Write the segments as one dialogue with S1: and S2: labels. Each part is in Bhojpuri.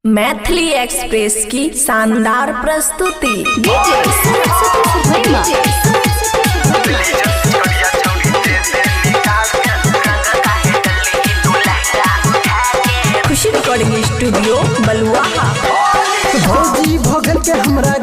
S1: मैथिली एक्सप्रेस की शानदार प्रस्तुति। खुशी रिकॉर्डिंग स्टूडियो बलुआहा।
S2: भौजी भगल के हमरा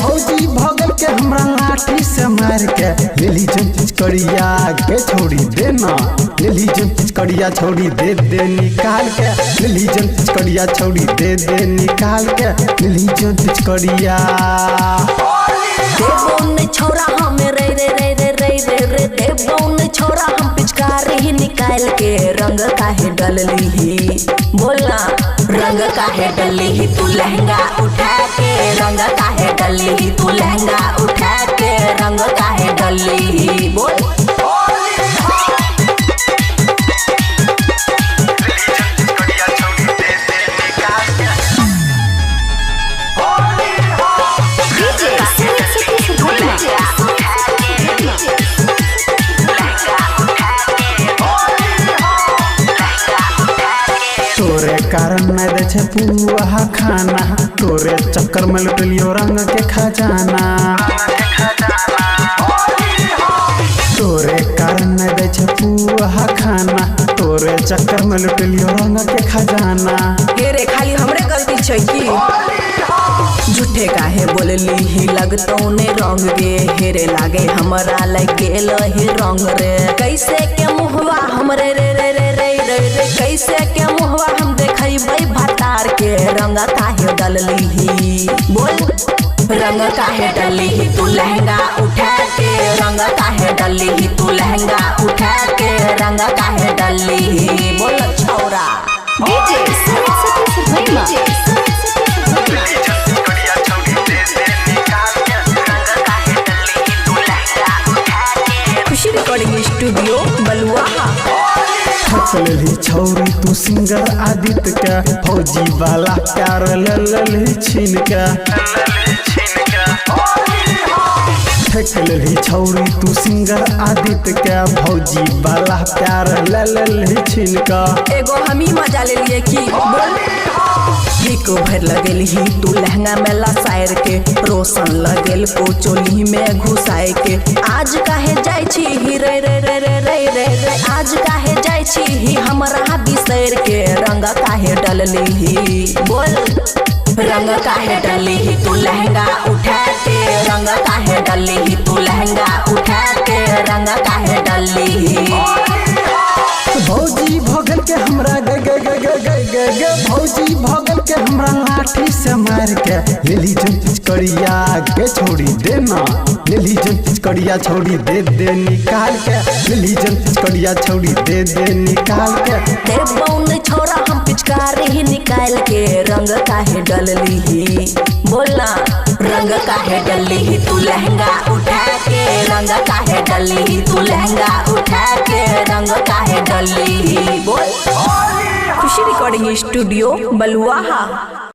S2: भौजी भगल के हमरा लाठी से मार के लेली जन पिचकड़िया के छोड़ी देना, लेली जन पिचकड़िया छोड़ी दे दे निकाल के, लेली जन पिचकड़िया छोड़ी दे दे निकाल के, लेली जन पिचकड़िया
S1: देवौन छोरा हम रे रे रे रे रे रे रे देवौन छोरा हम पिचकारी ही निकाल के रंग काहे डलली ही, बोलना रंग काहे डलली ही तू लहंगा उठा के, रंग काहे डलली ही तू लहंगा उठा के, रंग काहे डलली ही बोल।
S2: तोरे कारण न दे छे पुआ खाना, तोरे चक्कर में लुटलियो रंग के खजाना, तोरे कारण न दे छे पुआ खाना, तोरे चक्कर में लुटलियो रंग के खजाना।
S1: हेरे खाली हमरे गलती छै की, झूठे काहे बोलली ही लगतौ ने रंग गे, हेरे लागे हमरा लग गेल ही रंग रे, कैसे के मुहवा हमरे रे रे रे रे रे रे, कैसे के मुहवा हम देखैबै भतार के, रंग काहे डलली ही बोल, रंग काहे डलली ही तू लहंगा उठा के, रंग काहे डलली ही तू लहंगा उठा के, रंग काहे डलली ही बोल छौरा। खुशी रिकॉर्डिंग स्टूडियो बलुआहा।
S2: ठकलही छौरी तू सिंगर आदित्य के, फौजी वाला प्यार ललही छीन के, ठकलही छौरी तू सिंगर आदित्य के, फौजी वाला प्यार ललही छीन के।
S1: एगो हम ही मजा ले लिए की बोल, को भर लगेल ही तू लहंगा में लसायर के, रोशन लगेल को चोली में घुसाए के, आज काहे जाय छी ही रे रे रे रे रे रे रे, आज काहे जाय छी ही हमरा बिसर के, रंग काहे डलली ही बोल, रंग काहे डलली ही तू लहंगा उठा के, रंग काहे डलली ही तू लहंगा उठा के, रंग काहे डलली ही।
S2: भौजी भगल के हमरा भौजी भगल के हमरा लाठी से मार के लेली जन पिचकड़िया के छोड़ी देना, लेली जन पिचकड़िया छोड़ी दे दे निकाल के, लेली जन पिचकड़िया छोड़ी दे दे निकाल के।
S1: देवौन छोरा हम पिचकारी ही निकाल के, रंग काहे डलली ही बोलना, रंग काहे डलली ही तू लहंगा उठा के, रंग काहे डलली ही तू लहंगा उठा के, रंग काहे डलली ही बोल। खुशी रिकॉर्डिंग स्टूडियो बलुआहा।